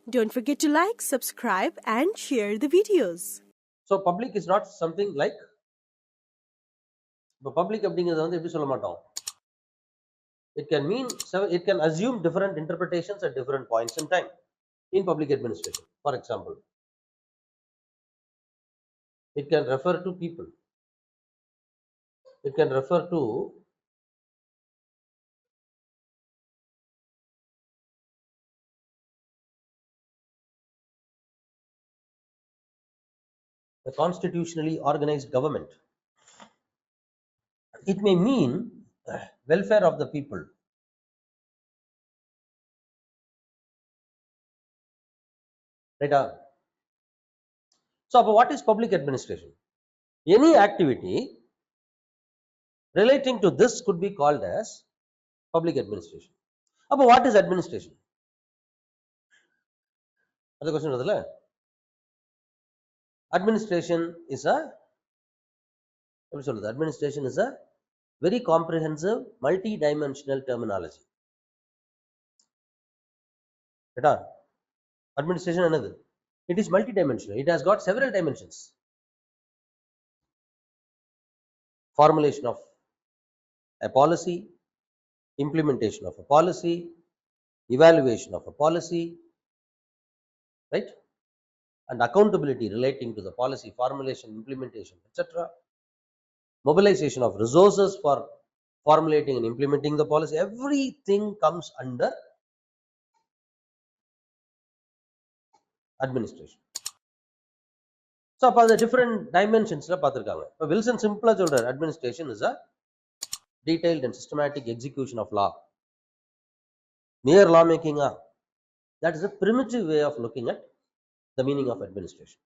Don't forget to like, subscribe and share the videos. So public is not something like இப்போ public அப்படிங்கிறது வந்து எப்படி சொல்ல மாட்டோம். It can mean it can assume different interpretations at different points in time in public administration. For example, it can refer to people. It can refer to a constitutionally organized government. It may mean welfare of the people. Right? So, what is public administration? Any activity relating to this could be called as public administration. What is administration? That's the question. Administration is a very comprehensive, multi-dimensional terminology. Right? Administration another. It is multi-dimensional. It has got several dimensions. Formulation of a policy, implementation of a policy, evaluation of a policy, right? And accountability relating to the policy formulation, implementation, etc. Mobilization of resources for formulating and implementing the policy. Everything comes under administration. So, the different dimensions Wilson simple administration is a detailed and systematic execution of law. Mere lawmaking, that is a primitive way of looking at the meaning of administration.